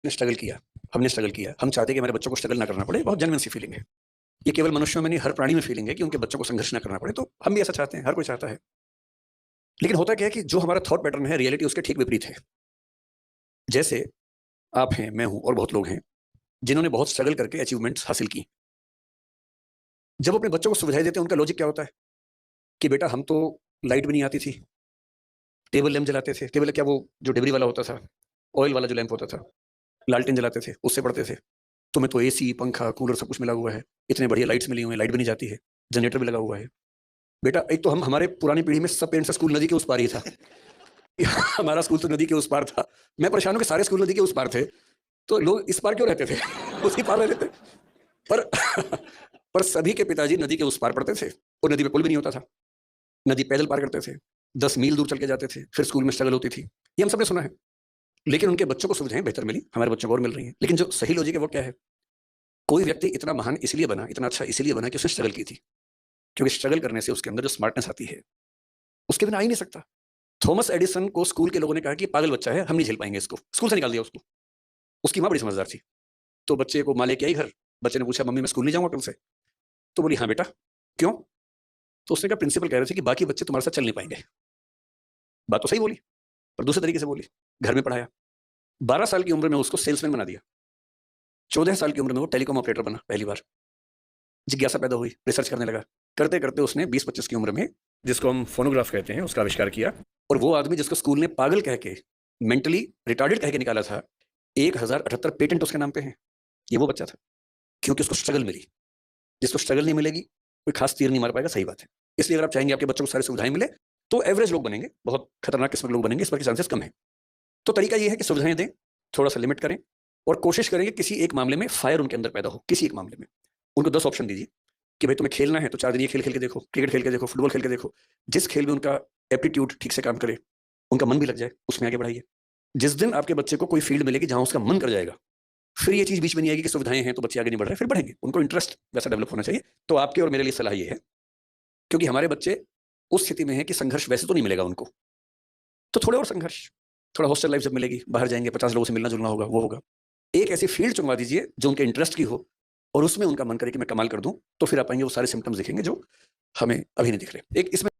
ने स्ट्रगल किया, हमने स्ट्रगल किया, हम चाहते हैं कि हमारे बच्चों को स्ट्रगल ना करना पड़े। बहुत जेन्युइन सी फीलिंग है। ये केवल मनुष्यों में नहीं, हर प्राणी में फीलिंग है कि उनके बच्चों को संघर्ष ना करना पड़े। तो हम भी ऐसा चाहते हैं, हर कोई चाहता है। लेकिन होता क्या है कि जो हमारा थॉट पैटर्न है, रियलिटी उसके ठीक विपरीत है। जैसे आप हैं, मैं हूं और बहुत लोग हैं जिन्होंने बहुत स्ट्रगल करके अचीवमेंट्स हासिल की। जब अपने बच्चों को सुविधाएं देते हैं, उनका लॉजिक क्या होता है कि बेटा हम तो लाइट भी नहीं आती थी, टेबल लैंप जलाते थे। टेबल क्या, वो जो डिबरी वाला होता था, ऑयल वाला जो लैंप होता था, लालटेन जलाते थे, उससे पढ़ते थे। तुम्हें तो एसी, पंखा, कूलर सब कुछ मिला हुआ है, इतने बढ़िया लाइट्स मिली हुई हैं, लाइट भी नहीं जाती है, जनरेटर भी लगा हुआ है। बेटा एक तो हम हमारे पुरानी पीढ़ी में सब पेरेंट्स का स्कूल नदी के उस पार ही था। हमारा स्कूल तो नदी के उस पार था। मैं परेशान हूं कि सारे स्कूल नदी के उस पार थे, तो लोग इस पार क्यों रहते थे? उसी पार रहते थे। पर पर सभी के पिताजी नदी के उस पार पढ़ते थे, और नदी पे पुल भी नहीं होता था। नदी पैदल पार करते थे, 10 मील दूर चल के जाते थे, फिर स्कूल में स्ट्रगल होती थी। ये हम सबने सुना है। लेकिन उनके बच्चों को सुविधाएं बेहतर मिली, हमारे बच्चों को और मिल रही हैं। लेकिन जो सही लॉजिक है वो क्या है? कोई व्यक्ति इतना महान इसलिए बना, इतना अच्छा इसलिए बना कि उसने स्ट्रगल की थी। क्योंकि स्ट्रगल करने से उसके अंदर जो स्मार्टनेस आती है, उसके बिना आ ही नहीं सकता। थॉमस एडिसन को स्कूल के लोगों ने कहा कि पागल बच्चा है, हम नहीं झेल पाएंगे इसको, स्कूल से निकाल दिया उसको। उसकी माँ बड़ी समझदार थी, तो बच्चे को माँ लेके आई घर। बच्चे ने पूछा, मम्मी मैं स्कूल नहीं जाऊंगा कल से? तो बोली, हाँ बेटा, क्यों? तो उसने कहा, प्रिंसिपल कह रहे थे कि बाकी बच्चे तुम्हारे साथ चल नहीं पाएंगे। बात तो सही बोली, पर दूसरे तरीके से बोली। घर में पढ़ाया, 12 साल की उम्र में उसको सेल्समैन बना दिया। 14 साल की उम्र में वो टेलीकॉम ऑपरेटर बना पहली बार। जिज्ञासा पैदा हुई, रिसर्च करने लगा। करते करते उसने 20-25 की उम्र में, जिसको हम फोनोग्राफ कहते हैं, उसका आविष्कार किया। और वो आदमी जिसको स्कूल ने पागल कह के, मेंटली रिटार्डेड कह के निकाला था, 1078 पेटेंट उसके नाम पे हैं। ये वो बच्चा था, क्योंकि उसको स्ट्रगल मिली। जिसको स्ट्रगल नहीं मिलेगी, कोई खास तीर नहीं मार पाएगा। सही बात है। इसलिए अगर आप चाहेंगे आपके बच्चों को सारी सुविधाएं मिले, तो एवरेज लोग बनेंगे, बहुत खतरनाक किस्म के लोग बनेंगे, इस पर के चांसेस कम है। तो तरीका ये है कि सुविधाएं दें, थोड़ा सा लिमिट करें, और कोशिश करेंगे किसी एक मामले में फायर उनके अंदर पैदा हो। किसी एक मामले में उनको 10 ऑप्शन दीजिए कि भाई तुम्हें खेलना है तो 4 दिन ये खेल खेल के देखो, क्रिकेट खेल के देखो, फुटबॉल खेल के देखो। जिस खेल में उनका एप्टीट्यूड ठीक से काम करे, उनका मन भी लग जाए, उसमें आगे बढ़ाइए। जिस दिन आपके बच्चे को कोई फील्ड मिलेगी जहां उसका मन कर जाएगा, फिर ये चीज बीच में नहीं आएगी कि सुविधाएं हैं तो बच्चे आगे नहीं बढ़ रहे, फिर बढ़ेंगे। उनको इंटरेस्ट वैसा डेवलप होना चाहिए। तो आपके और मेरे लिए सलाह ये है, क्योंकि हमारे बच्चे उस स्थिति में है कि संघर्ष वैसे तो नहीं मिलेगा उनको, तो थोड़े और संघर्ष, थोड़ा हॉस्टल लाइफ जब मिलेगी, बाहर जाएंगे, 50 लोगों से मिलना जुलना होगा, वो होगा। एक ऐसी फील्ड चुनवा दीजिए जो उनके इंटरेस्ट की हो, और उसमें उनका मन करे कि मैं कमाल कर दूं, तो फिर आप पाएंगे वो सारे सिम्टम्स दिखेंगे जो हमें अभी नहीं दिख रहे। एक इसमें